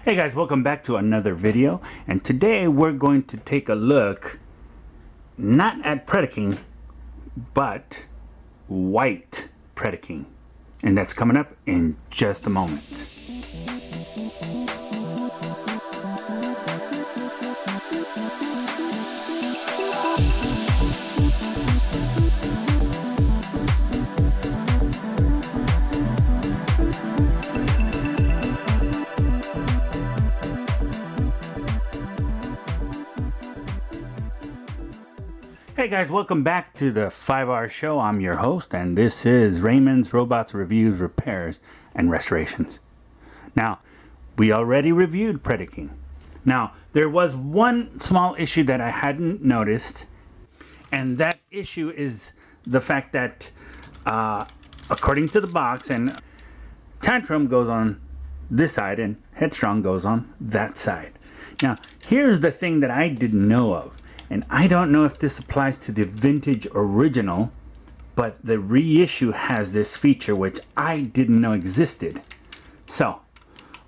Hey guys, welcome back to another video, and today we're going to take a look not at Predaking but white Predaking, and that's coming up in just a moment. Hey guys, welcome back to the 5-Hour Show. I'm your host, and this is Raymond's Robots Reviews, Repairs, and Restorations. Now, we already reviewed Predaking. Now, there was one small issue that I hadn't noticed, and that issue is the fact that, according to the box, and Tantrum goes on this side, and Headstrong goes on that side. Now, here's the thing that I didn't know of. And I don't know if this applies to the vintage original, but the reissue has this feature which I didn't know existed. So,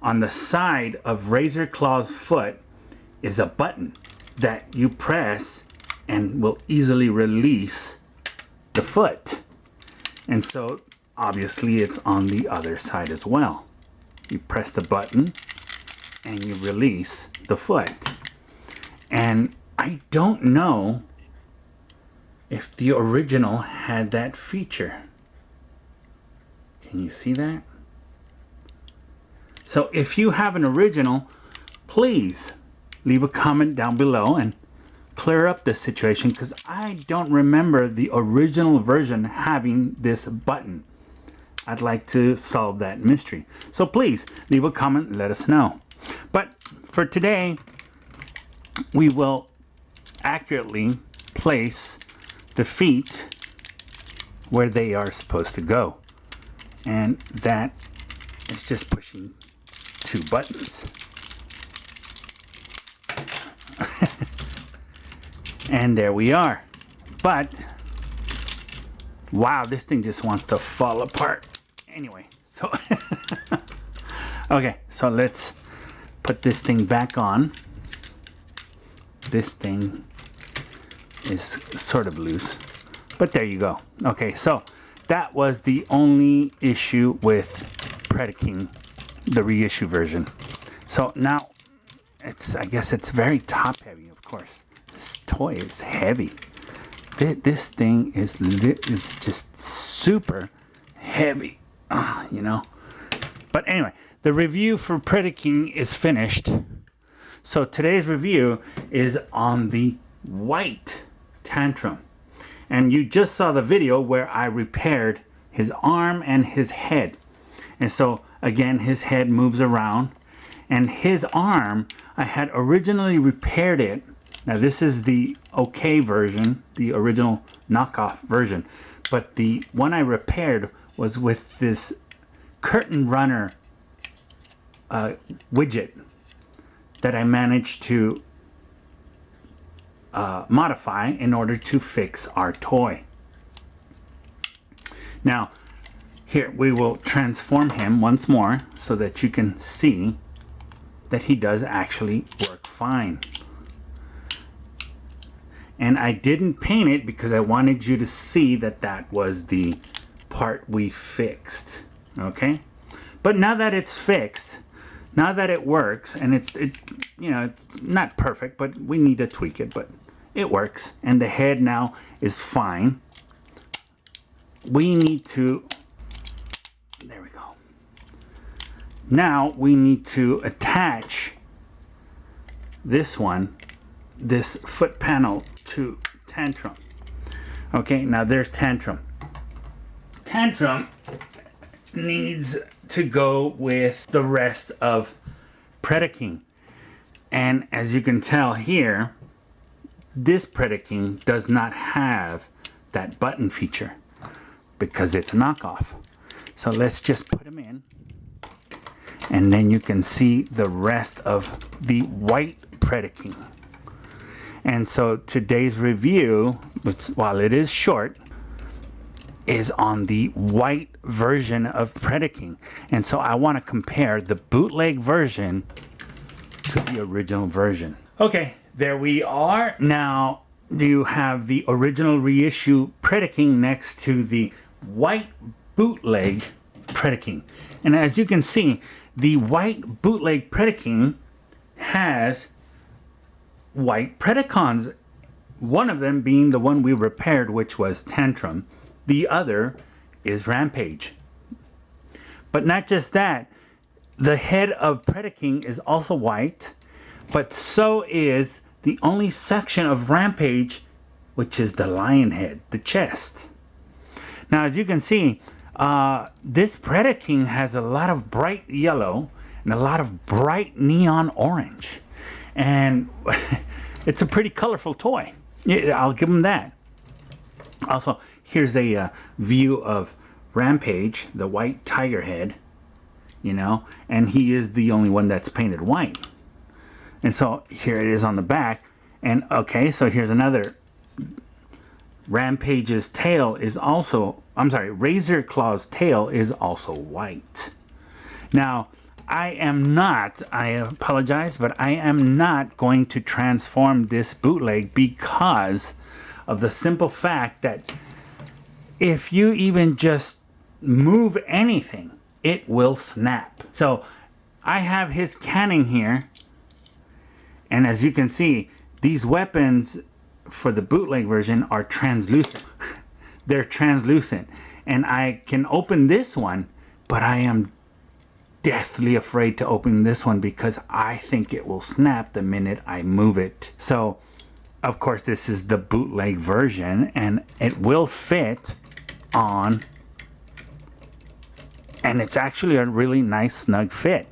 on the side of Razor Claw's foot is a button that you press and will easily release the foot. And so, obviously it's on the other side as well. You press the button and you release the foot. And I don't know if the original had that feature. Can you see that? So if you have an original, please leave a comment down below and clear up this situation, because I don't remember the original version having this button. I'd like to solve that mystery. So please leave a comment and let us know. But for today, we will accurately place the feet where they are supposed to go, and that is just pushing two buttons. And there we are. But wow, this thing just wants to fall apart. Anyway, so okay, so let's put this thing back on. This thing is sort of loose, but there you go. Okay, so that was the only issue with Predaking, the reissue version. So now I guess it's very top heavy. Of course, this toy is heavy. This thing is it's just super heavy, you know. But anyway, the review for Predaking is finished. So today's review is on the white Tantrum. And you just saw the video where I repaired his arm and his head. And so again, his head moves around. And his arm, I had originally repaired it. Now this is the OK version, the original knockoff version. But the one I repaired was with this curtain runner widget that I managed to modify in order to fix our toy. Now, here we will transform him once more so that you can see that he does actually work fine. And I didn't paint it because I wanted you to see that that was the part we fixed. Okay? But now that it's fixed, now that it works, and it you know, it's not perfect, but we need to tweak it, but it works, and the head now is fine. We need to, there we go. Now we need to attach this foot panel to Tantrum. Okay, now there's Tantrum. Tantrum needs to go with the rest of Predaking. And as you can tell here, this Predaking does not have that button feature because it's a knockoff. So let's just put him in, and then you can see the rest of the white Predaking. And so today's review, while it is short, is on the white version of Predaking. And so I want to compare the bootleg version to the original version. Okay, there we are. Now you have the original reissue Predaking next to the white bootleg Predaking. And as you can see, the white bootleg Predaking has white Predacons. One of them being the one we repaired, which was Tantrum. The other is Rampage. But not just that, the head of Predaking is also white, but so is the only section of Rampage, which is the lion head, the chest. Now, as you can see, this Predaking has a lot of bright yellow and a lot of bright neon orange. And it's a pretty colorful toy. Yeah, I'll give them that. Also, here's a view of Rampage, the white tiger head, you know, and he is the only one that's painted white. And so here it is on the back. And okay, so here's another. Rampage's tail is also, I'm sorry, Razor Claw's tail is also white. Now, I apologize, but I am not going to transform this bootleg because of the simple fact that if you even just move anything, it will snap. So I have his canning here, and as you can see, these weapons for the bootleg version are translucent. They're translucent, and I can open this one, but I am deathly afraid to open this one because I think it will snap the minute I move it. So of course this is the bootleg version, and it will fit on, and it's actually a really nice snug fit.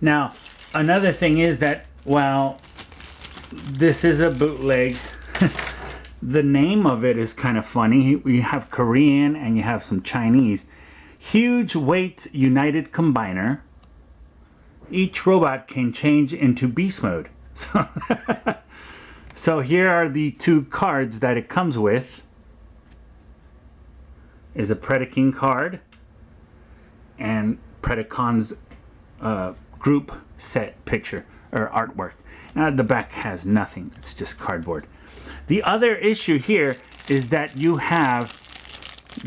Now another thing is that while this is a bootleg, the name of it is kind of funny. You have Korean and you have some Chinese. Huge weight united combiner. Each robot can change into beast mode. So here are the two cards that it comes with. Is a Predaking card and Predacon's group set picture or artwork. The back has nothing. It's just cardboard. The other issue here is that you have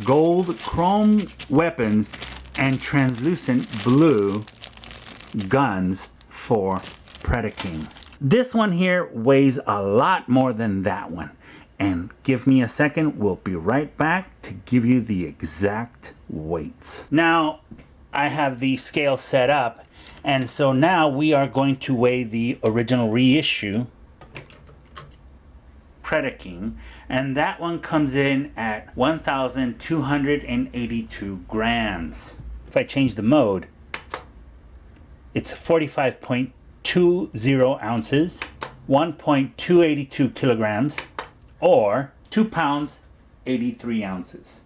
gold chrome weapons and translucent blue guns for Predaking. This one here weighs a lot more than that one. And give me a second, we'll be right back to give you the exact weights. Now, I have the scale set up, and so now we are going to weigh the original reissue Predaking, and that one comes in at 1,282 grams. If I change the mode, it's 45.20 ounces, 1.282 kilograms, or 2 pounds, 83 ounces.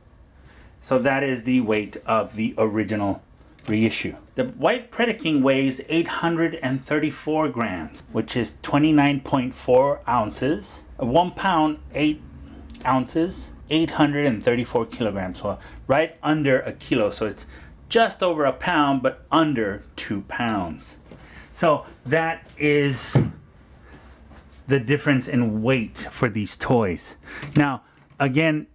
So that is the weight of the original reissue. The white Predaking weighs 834 grams, which is 29.4 ounces. 1 pound, 8 ounces, 834 kilograms. So right under a kilo. So it's just over a pound, but under 2 pounds. So that is the difference in weight for these toys. Now, again,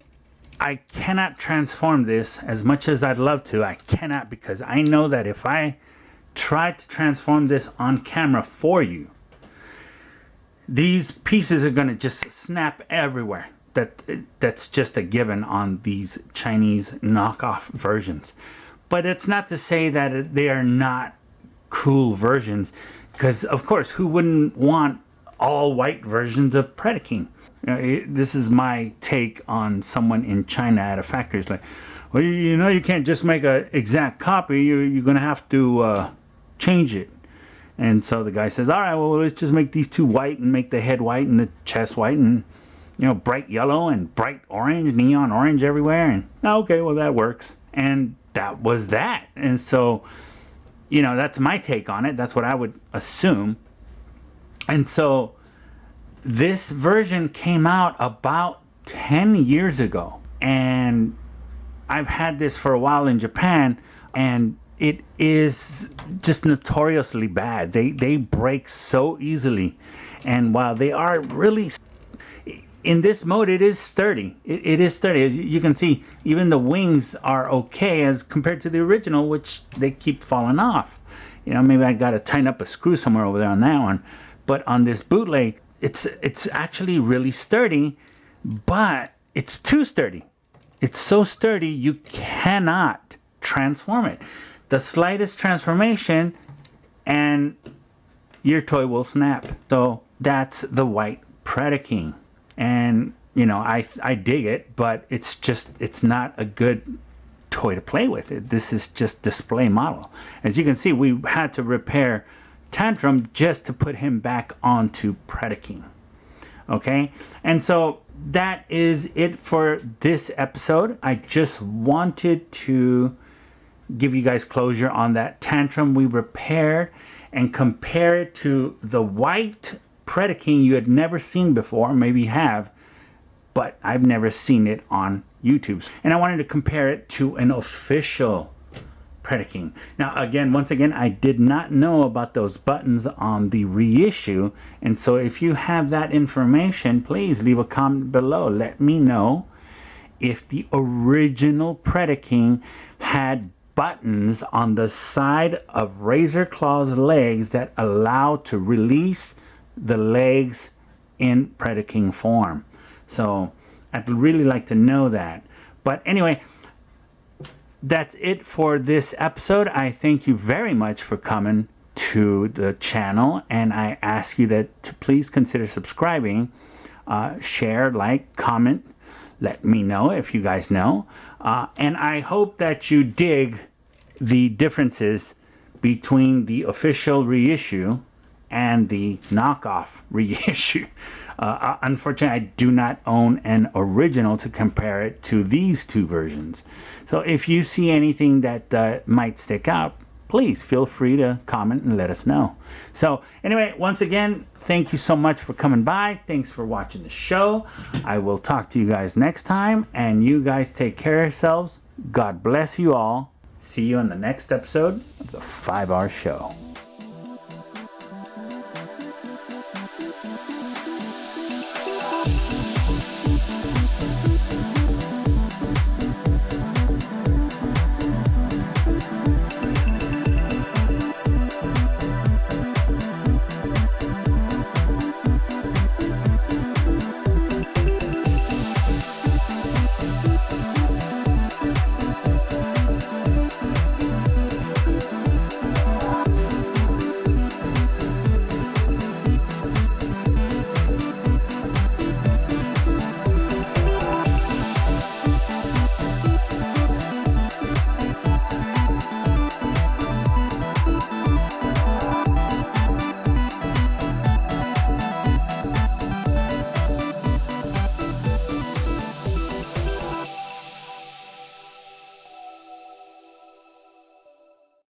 I cannot transform this as much as I'd love to. I cannot, because I know that if I try to transform this on camera for you, these pieces are going to just snap everywhere. That's just a given on these Chinese knockoff versions. But it's not to say that they are not cool versions, because of course, who wouldn't want all white versions of Predaking? This is my take on someone in China at a factory. It's like, well, you know, you can't just make an exact copy. You're going to have to change it. And so the guy says, all right, well, let's just make these two white and make the head white and the chest white and, you know, bright yellow and bright orange, neon orange everywhere. And okay, well, that works. And that was that. And so, you know, that's my take on it. That's what I would assume. And so this version came out about 10 years ago. And I've had this for a while in Japan, and it is just notoriously bad. They break so easily, and while they are really in this mode, it is sturdy. It is sturdy. As you can see, even the wings are okay as compared to the original, which they keep falling off. You know, maybe I got to tighten up a screw somewhere over there on that one. But on this bootleg, it's actually really sturdy, but it's too sturdy. It's so sturdy you cannot transform it. The slightest transformation and your toy will snap. So that's the White Predaking. And you know, I dig it, but it's not a good toy to play with. This is just display model. As you can see, we had to repair Tantrum just to put him back onto Predaking. Okay, and so that is it for this episode. I just wanted to give you guys closure on that Tantrum we repaired and compare it to the White Predaking you had never seen before. Maybe you have, but I've never seen it on YouTube. And I wanted to compare it to an official Predaking. Now again, once again, I did not know about those buttons on the reissue, and so if you have that information, please leave a comment below. Let me know if the original Predaking had buttons on the side of Razor Claw's legs that allow to release the legs in Predaking form. So I'd really like to know that. But anyway, that's it for this episode. I thank you very much for coming to the channel, and I ask you that to please consider subscribing, share, like, comment, let me know if you guys know, and I hope that you dig the differences between the official reissue and the knockoff reissue. Unfortunately, I do not own an original to compare it to these two versions. So if you see anything that might stick out, please feel free to comment and let us know. So anyway, once again, thank you so much for coming by. Thanks for watching the show. I will talk to you guys next time, and you guys take care of yourselves. God bless you all. See you on the next episode of the 5R Show.